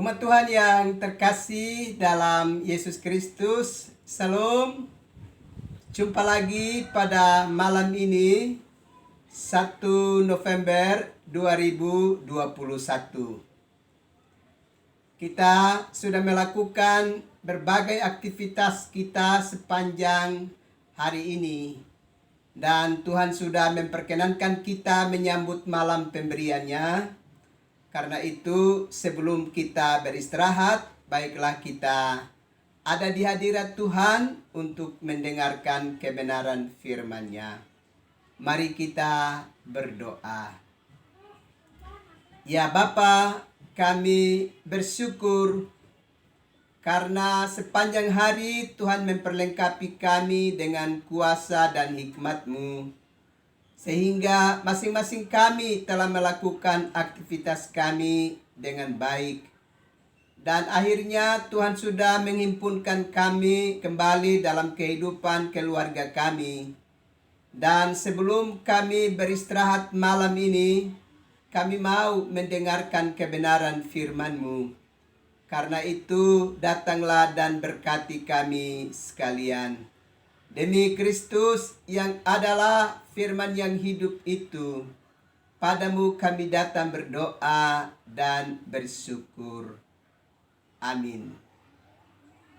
Umat Tuhan yang terkasih dalam Yesus Kristus, Salam. Jumpa lagi pada malam ini 1 November 2021. Kita sudah melakukan berbagai aktivitas kita sepanjang hari ini, dan Tuhan sudah memperkenankan kita menyambut malam pemberiannya. Karena itu, sebelum kita beristirahat, baiklah kita ada di hadirat Tuhan untuk mendengarkan kebenaran firman-Nya. Mari kita berdoa. Ya Bapa, kami bersyukur karena sepanjang hari Tuhan memperlengkapi kami dengan kuasa dan hikmat-Mu, sehingga masing-masing kami telah melakukan aktivitas kami dengan baik. Dan akhirnya Tuhan sudah menghimpunkan kami kembali dalam kehidupan keluarga kami. Dan sebelum kami beristirahat malam ini, kami mau mendengarkan kebenaran firman-Mu. Karena itu, datanglah dan berkati kami sekalian. Demi Kristus yang adalah firman yang hidup itu, padamu kami datang berdoa dan bersyukur. Amin.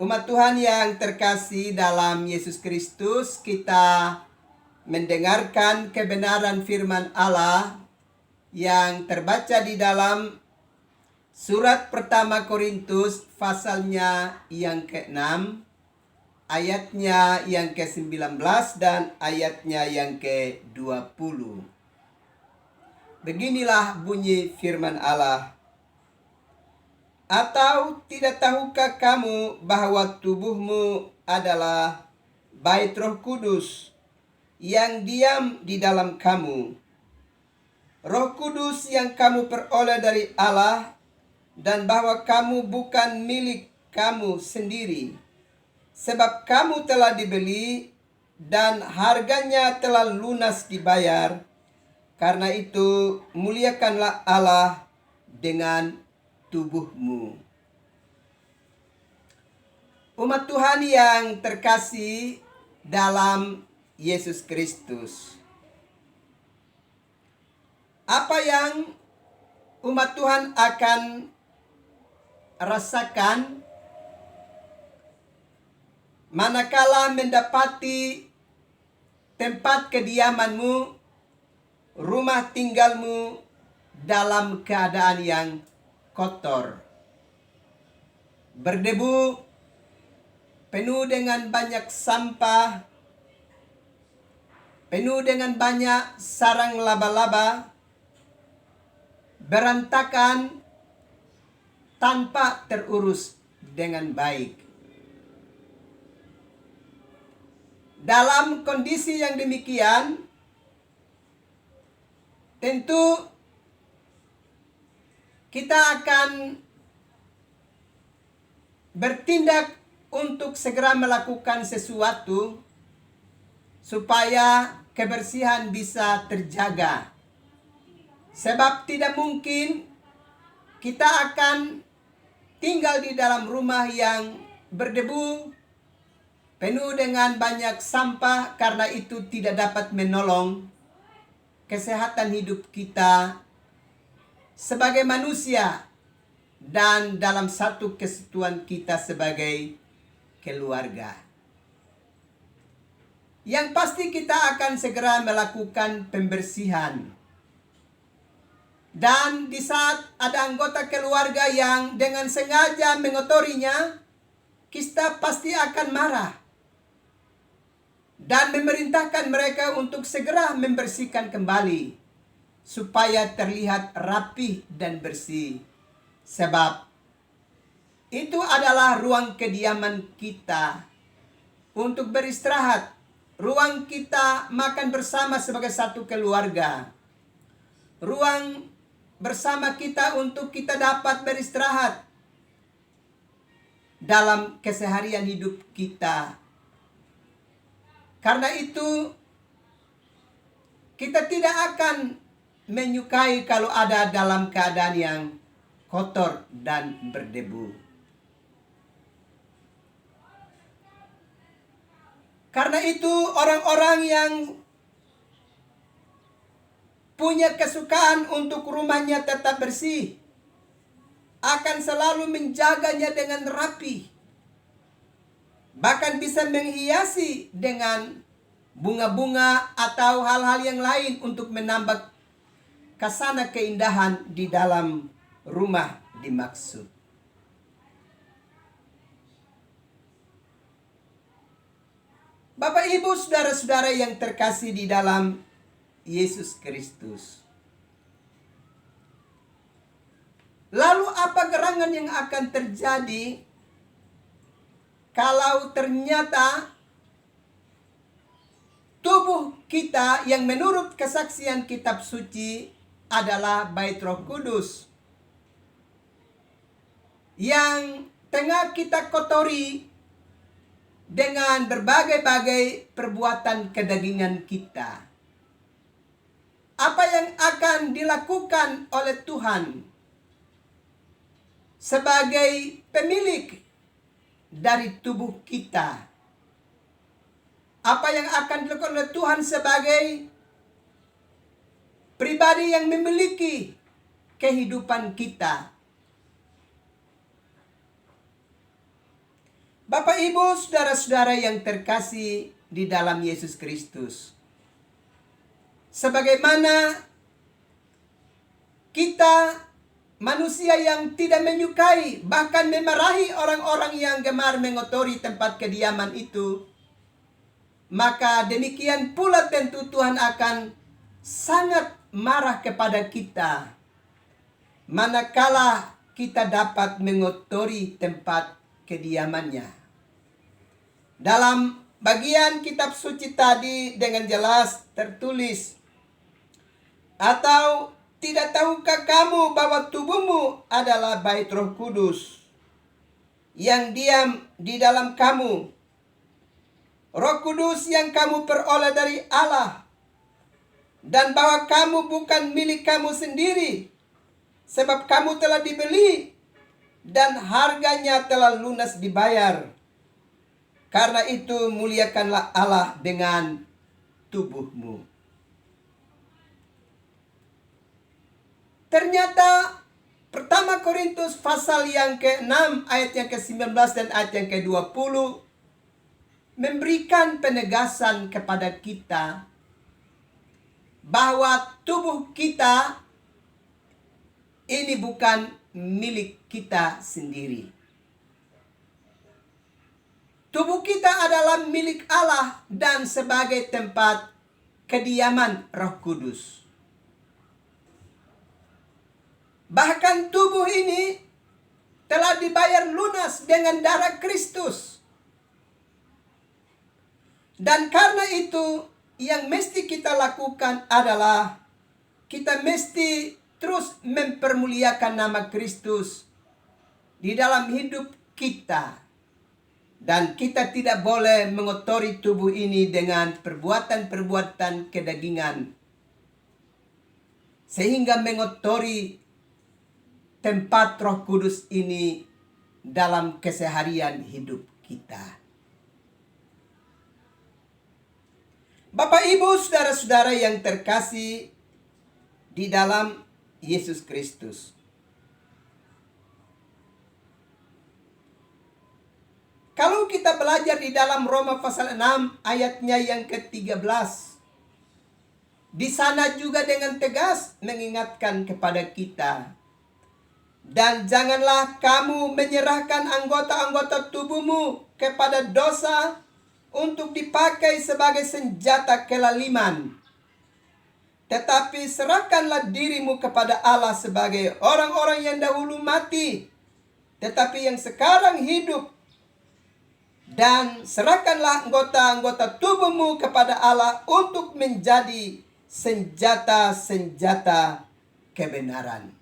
Umat Tuhan yang terkasih dalam Yesus Kristus, kita mendengarkan kebenaran firman Allah yang terbaca di dalam surat pertama Korintus pasalnya yang ke-6, ayatnya yang ke-19 dan ayatnya yang ke-20. Beginilah bunyi firman Allah. Atau tidak tahukah kamu bahwa tubuhmu adalah bait Roh Kudus yang diam di dalam kamu, Roh Kudus yang kamu peroleh dari Allah, dan bahwa kamu bukan milik kamu sendiri, sebab kamu telah dibeli dan harganya telah lunas dibayar. Karena itu muliakanlah Allah dengan tubuhmu. Umat Tuhan yang terkasih dalam Yesus Kristus, apa yang umat Tuhan akan rasakan manakala mendapati tempat kediamanmu, rumah tinggalmu dalam keadaan yang kotor, berdebu, penuh dengan banyak sampah, penuh dengan banyak sarang laba-laba, berantakan, tanpa terurus dengan baik. Dalam kondisi yang demikian, tentu kita akan bertindak untuk segera melakukan sesuatu supaya kebersihan bisa terjaga. Sebab tidak mungkin kita akan tinggal di dalam rumah yang berdebu, penuh dengan banyak sampah, karena itu tidak dapat menolong kesehatan hidup kita sebagai manusia dan dalam satu kesatuan kita sebagai keluarga. Yang pasti kita akan segera melakukan pembersihan. Dan di saat ada anggota keluarga yang dengan sengaja mengotorinya, kita pasti akan marah dan memerintahkan mereka untuk segera membersihkan kembali supaya terlihat rapi dan bersih. Sebab itu adalah ruang kediaman kita untuk beristirahat, ruang kita makan bersama sebagai satu keluarga, ruang bersama kita untuk kita dapat beristirahat dalam keseharian hidup kita. Karena itu, kita tidak akan menyukai kalau ada dalam keadaan yang kotor dan berdebu. Karena itu orang-orang yang punya kesukaan untuk rumahnya tetap bersih akan selalu menjaganya dengan rapi. Bahkan bisa menghiasi dengan bunga-bunga atau hal-hal yang lain untuk menambah kasana keindahan di dalam rumah dimaksud. Bapak, Ibu, saudara-saudara yang terkasih di dalam Yesus Kristus. Lalu apa gerangan yang akan terjadi kalau ternyata tubuh kita yang menurut kesaksian kitab suci adalah bait Roh Kudus yang tengah kita kotori dengan berbagai-bagai perbuatan kedagingan kita? Apa yang akan dilakukan oleh Tuhan sebagai pemilik dari tubuh kita? Apa yang akan dilakukan oleh Tuhan sebagai pribadi yang memiliki kehidupan kita? Bapak, Ibu, saudara-saudara yang terkasih di dalam Yesus Kristus. Sebagaimana kita manusia yang tidak menyukai, bahkan memarahi orang-orang yang gemar mengotori tempat kediaman itu, maka demikian pula tentu Tuhan akan sangat marah kepada kita manakala kita dapat mengotori tempat kediamannya. Dalam bagian kitab suci tadi dengan jelas tertulis, atau tidak tahukah kamu bahwa tubuhmu adalah bait Roh Kudus yang diam di dalam kamu, Roh Kudus yang kamu peroleh dari Allah, dan bahwa kamu bukan milik kamu sendiri, sebab kamu telah dibeli dan harganya telah lunas dibayar. Karena itu muliakanlah Allah dengan tubuhmu. Ternyata pertama Korintus pasal yang ke-6 ayat yang ke-19 dan ayat yang ke-20 memberikan penegasan kepada kita bahwa tubuh kita ini bukan milik kita sendiri. Tubuh kita adalah milik Allah dan sebagai tempat kediaman Roh Kudus. Bahkan tubuh ini telah dibayar lunas dengan darah Kristus. Dan karena itu yang mesti kita lakukan adalah kita mesti terus mempermuliakan nama Kristus di dalam hidup kita. Dan kita tidak boleh mengotori tubuh ini dengan perbuatan-perbuatan kedagingan, sehingga mengotori tempat Roh Kudus ini dalam keseharian hidup kita. Bapak, Ibu, saudara-saudara yang terkasih di dalam Yesus Kristus. Kalau kita belajar di dalam Roma pasal 6 ayatnya yang ke-13, di sana juga dengan tegas mengingatkan kepada kita, dan janganlah kamu menyerahkan anggota-anggota tubuhmu kepada dosa untuk dipakai sebagai senjata kelaliman, tetapi serahkanlah dirimu kepada Allah sebagai orang-orang yang dahulu mati, tetapi yang sekarang hidup. Dan serahkanlah anggota-anggota tubuhmu kepada Allah untuk menjadi senjata-senjata kebenaran.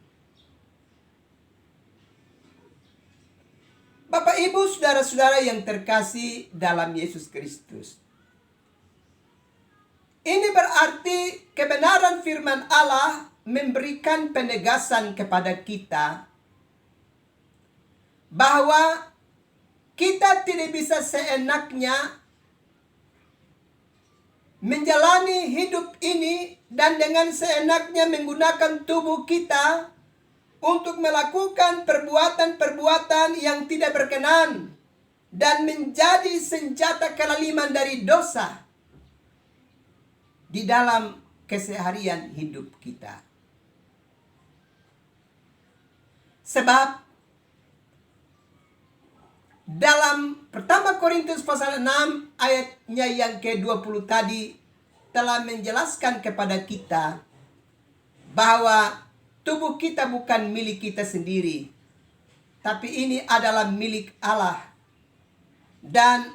Bapak, Ibu, saudara-saudara yang terkasih dalam Yesus Kristus. Ini berarti kebenaran firman Allah memberikan penegasan kepada kita bahwa kita tidak bisa seenaknya menjalani hidup ini dan dengan seenaknya menggunakan tubuh kita untuk melakukan perbuatan-perbuatan yang tidak berkenan dan menjadi senjata kelaliman dari dosa di dalam keseharian hidup kita. Sebab dalam pertama Korintus pasal 6 ayatnya yang ke-20 tadi telah menjelaskan kepada kita bahwa tubuh kita bukan milik kita sendiri, tapi ini adalah milik Allah. Dan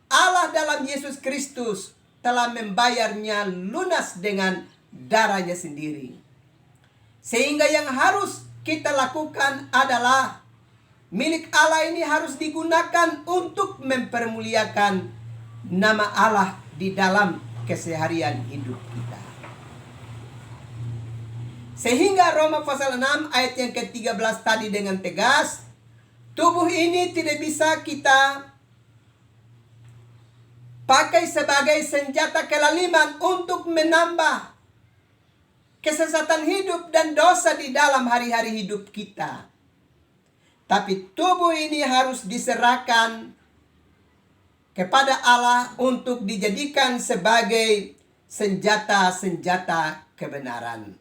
Allah dalam Yesus Kristus telah membayarnya lunas dengan darahnya sendiri. Sehingga yang harus kita lakukan adalah milik Allah ini harus digunakan untuk mempermuliakan nama Allah di dalam keseharian hidup kita. Sehingga Roma pasal 6 ayat yang ke-13 tadi dengan tegas, tubuh ini tidak bisa kita pakai sebagai senjata kelaliman untuk menambah kesesatan hidup dan dosa di dalam hari-hari hidup kita. Tapi tubuh ini harus diserahkan kepada Allah untuk dijadikan sebagai senjata-senjata kebenaran.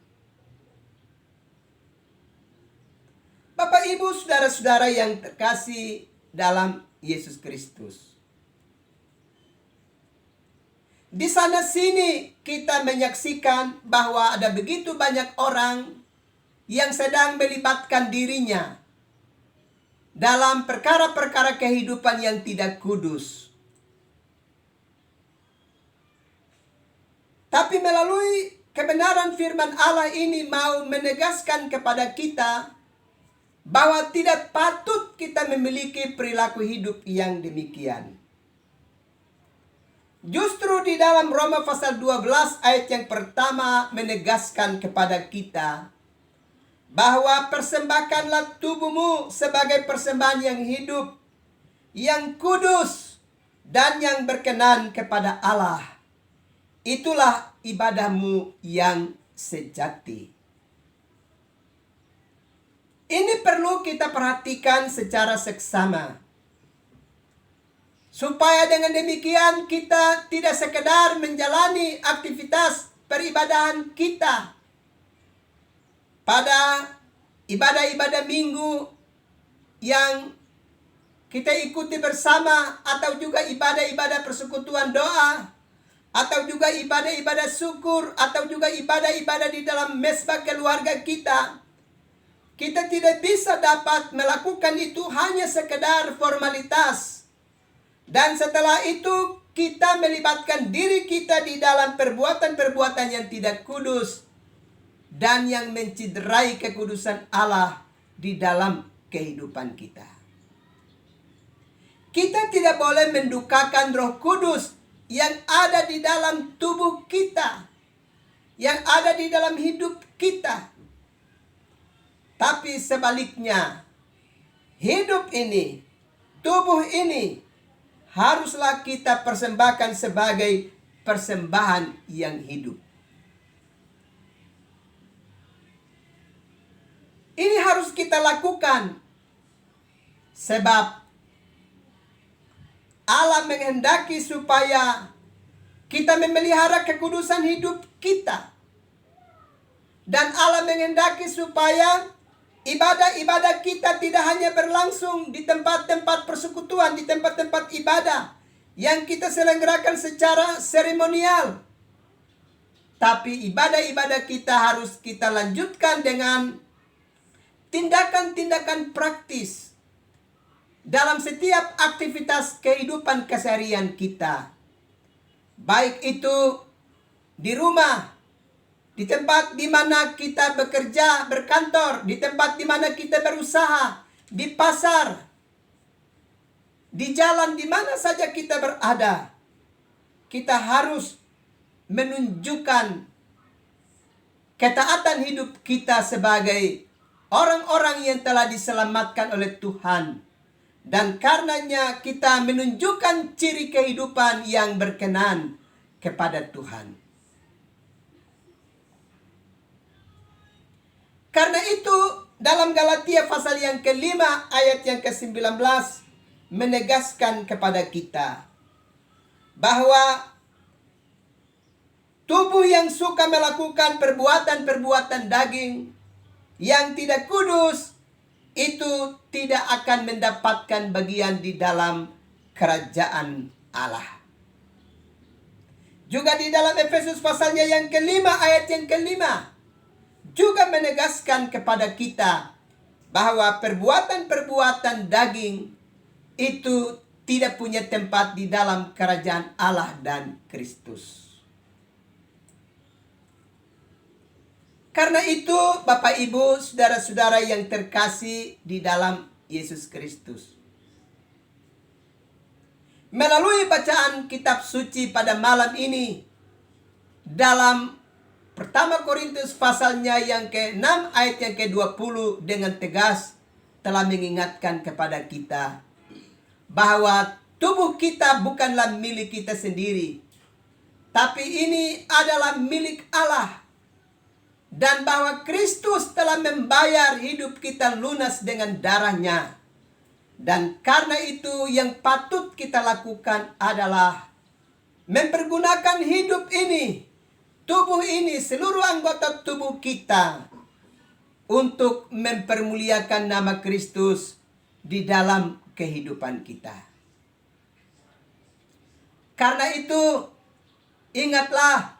Bapak, Ibu, saudara-saudara yang terkasih dalam Yesus Kristus. Di sana sini kita menyaksikan bahwa ada begitu banyak orang yang sedang melibatkan dirinya dalam perkara-perkara kehidupan yang tidak kudus. Tapi melalui kebenaran firman Allah ini mau menegaskan kepada kita bahwa tidak patut kita memiliki perilaku hidup yang demikian. Justru di dalam Roma pasal 12 ayat yang pertama menegaskan kepada kita bahwa persembahkanlah tubuhmu sebagai persembahan yang hidup, yang kudus, dan yang berkenan kepada Allah. Itulah ibadahmu yang sejati. Ini perlu kita perhatikan secara seksama. Supaya dengan demikian kita tidak sekedar menjalani aktivitas peribadahan kita pada ibadah-ibadah minggu yang kita ikuti bersama, atau juga ibadah-ibadah persekutuan doa, atau juga ibadah-ibadah syukur, atau juga ibadah-ibadah di dalam mesbah keluarga kita. Kita tidak bisa dapat melakukan itu hanya sekedar formalitas. Dan setelah itu kita melibatkan diri kita di dalam perbuatan-perbuatan yang tidak kudus dan yang menciderai kekudusan Allah di dalam kehidupan kita. Kita tidak boleh mendukakan Roh Kudus yang ada di dalam tubuh kita, yang ada di dalam hidup kita. Tapi sebaliknya, hidup ini, tubuh ini, haruslah kita persembahkan sebagai persembahan yang hidup. Ini harus kita lakukan sebab Allah menghendaki supaya kita memelihara kekudusan hidup kita. Dan Allah menghendaki supaya ibadah-ibadah kita tidak hanya berlangsung di tempat-tempat persekutuan, di tempat-tempat ibadah yang kita selenggarakan secara seremonial. Tapi ibadah-ibadah kita harus kita lanjutkan dengan tindakan-tindakan praktis dalam setiap aktivitas kehidupan keseharian kita. Baik itu di rumah, di tempat di mana kita bekerja, berkantor, di tempat di mana kita berusaha, di pasar, di jalan di mana saja kita berada. Kita harus menunjukkan ketaatan hidup kita sebagai orang-orang yang telah diselamatkan oleh Tuhan Dan karenanya kita menunjukkan ciri kehidupan yang berkenan kepada Tuhan. Karena itu dalam Galatia pasal yang kelima ayat yang ke-19 menegaskan kepada kita bahwa tubuh yang suka melakukan perbuatan-perbuatan daging yang tidak kudus itu tidak akan mendapatkan bagian di dalam kerajaan Allah. Juga di dalam Efesus pasalnya yang kelima ayat yang kelima juga menegaskan kepada kita bahwa perbuatan-perbuatan daging itu tidak punya tempat di dalam kerajaan Allah dan Kristus. Karena itu, Bapak Ibu, saudara-saudara yang terkasih di dalam Yesus Kristus, melalui bacaan kitab suci pada malam ini, dalam pertama Korintus pasalnya yang ke-6 ayat yang ke-20 dengan tegas telah mengingatkan kepada kita bahwa tubuh kita bukanlah milik kita sendiri, tapi ini adalah milik Allah. Dan bahwa Kristus telah membayar hidup kita lunas dengan darahnya. Dan karena itu yang patut kita lakukan adalah mempergunakan hidup ini, tubuh ini, seluruh anggota tubuh kita untuk mempermuliakan nama Kristus di dalam kehidupan kita. Karena itu, ingatlah,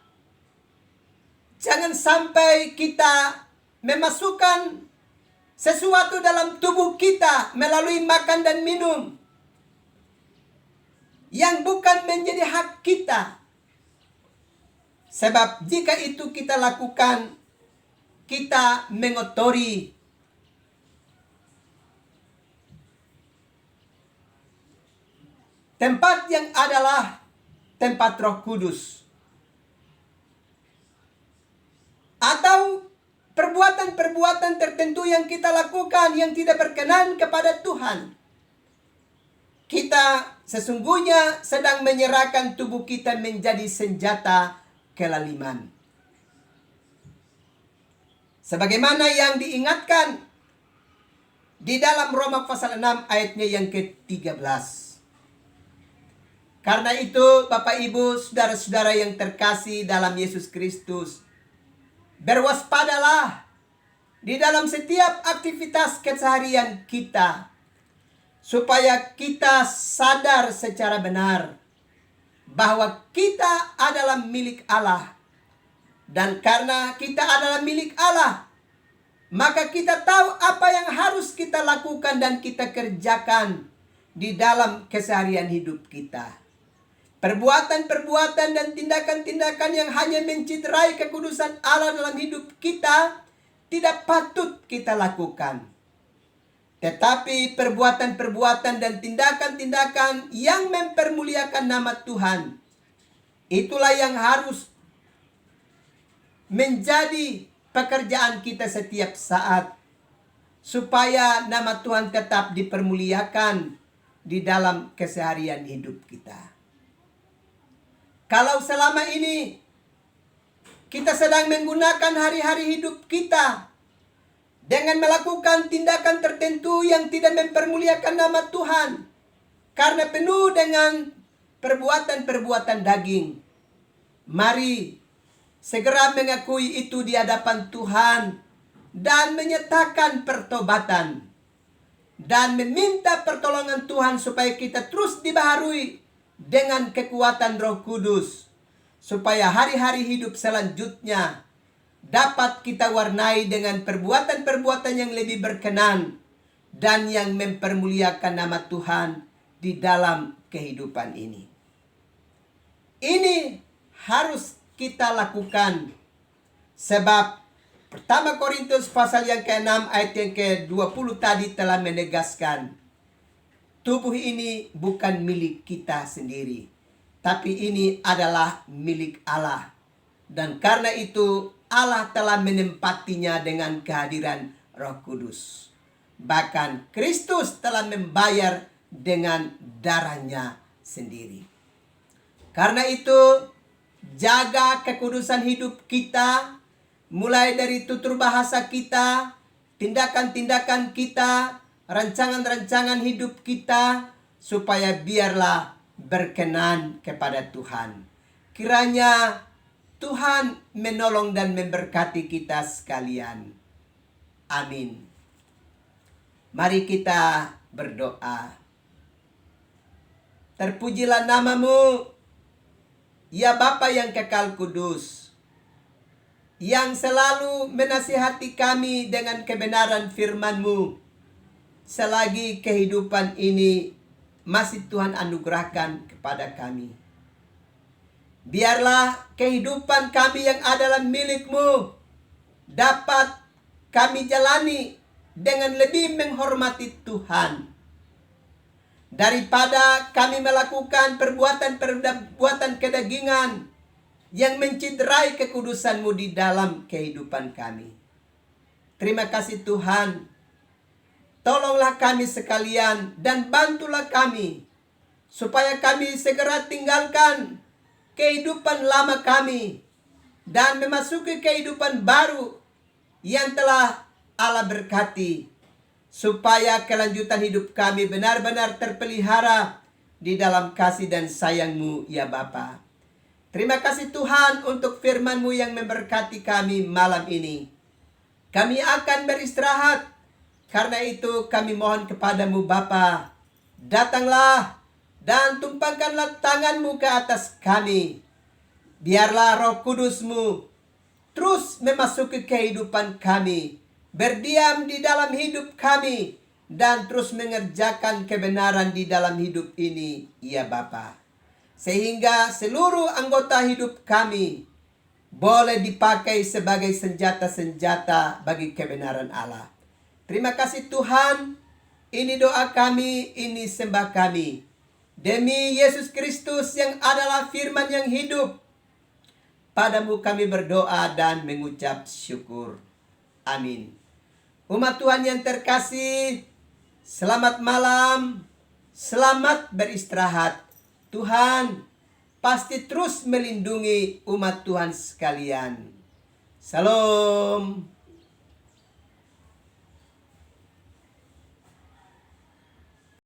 jangan sampai kita memasukkan sesuatu dalam tubuh kita melalui makan dan minum yang bukan menjadi hak kita. Sebab jika itu kita lakukan, kita mengotori tempat yang adalah tempat Roh Kudus. Atau perbuatan-perbuatan tertentu yang kita lakukan yang tidak berkenan kepada Tuhan. Kita sesungguhnya sedang menyerahkan tubuh kita menjadi senjata kelaliman. Sebagaimana yang diingatkan di dalam Roma pasal 6 ayatnya yang ke-13. Karena itu Bapak Ibu, saudara-saudara yang terkasih dalam Yesus Kristus, berwaspadalah di dalam setiap aktivitas keseharian kita, supaya kita sadar secara benar bahwa kita adalah milik Allah. Dan karena kita adalah milik Allah, maka kita tahu apa yang harus kita lakukan dan kita kerjakan di dalam keseharian hidup kita. Perbuatan-perbuatan dan tindakan-tindakan yang hanya menciderai kekudusan Allah dalam hidup kita tidak patut kita lakukan. Tetapi perbuatan-perbuatan dan tindakan-tindakan yang mempermuliakan nama Tuhan, itulah yang harus menjadi pekerjaan kita setiap saat, supaya nama Tuhan tetap dipermuliakan di dalam keseharian hidup kita. Kalau selama ini kita sedang menggunakan hari-hari hidup kita dengan melakukan tindakan tertentu yang tidak mempermuliakan nama Tuhan, karena penuh dengan perbuatan-perbuatan daging, mari segera mengakui itu di hadapan Tuhan dan menyatakan pertobatan dan meminta pertolongan Tuhan supaya kita terus dibaharui dengan kekuatan Roh Kudus, supaya hari-hari hidup selanjutnya dapat kita warnai dengan perbuatan-perbuatan yang lebih berkenan dan yang mempermuliakan nama Tuhan di dalam kehidupan ini. Ini harus kita lakukan, sebab pertama Korintus pasal yang ke-6 ayat yang ke-20 tadi telah menegaskan, tubuh ini bukan milik kita sendiri, tapi ini adalah milik Allah. Dan karena itu Allah telah menempatinya dengan kehadiran Roh Kudus. Bahkan Kristus telah membayar dengan darahnya sendiri. Karena itu, jaga kekudusan hidup kita, mulai dari tutur bahasa kita, tindakan-tindakan kita, rancangan-rancangan hidup kita, supaya biarlah berkenan kepada Tuhan. Kiranya Tuhan menolong dan memberkati kita sekalian. Amin. Mari kita berdoa. Terpujilah namamu, ya Bapa yang kekal kudus, yang selalu menasihati kami dengan kebenaran firman-Mu, selagi kehidupan ini masih Tuhan anugerahkan kepada kami. Biarlah kehidupan kami yang adalah milik-Mu dapat kami jalani dengan lebih menghormati Tuhan, daripada kami melakukan perbuatan kedagingan yang menciderai kekudusan-Mu di dalam kehidupan kami. Terima kasih Tuhan. Tolonglah kami sekalian dan bantulah kami, supaya kami segera tinggalkan kehidupan lama kami dan memasuki kehidupan baru yang telah Allah berkati, supaya kelanjutan hidup kami benar-benar terpelihara di dalam kasih dan sayang-Mu, ya Bapa. Terima kasih Tuhan untuk firman-Mu yang memberkati kami malam ini. Kami akan beristirahat, karena itu kami mohon kepadamu Bapa, datanglah dan tumpangkanlah tangan-Mu ke atas kami. Biarlah Roh Kudus-Mu terus memasuki kehidupan kami, berdiam di dalam hidup kami, dan terus mengerjakan kebenaran di dalam hidup ini, ya Bapa. Sehingga seluruh anggota hidup kami boleh dipakai sebagai senjata-senjata bagi kebenaran Allah. Terima kasih Tuhan. Ini doa kami, ini sembah kami. Demi Yesus Kristus yang adalah firman yang hidup. Padamu kami berdoa dan mengucap syukur. Amin. Umat Tuhan yang terkasih, selamat malam, selamat beristirahat. Tuhan pasti terus melindungi umat Tuhan sekalian. Salam.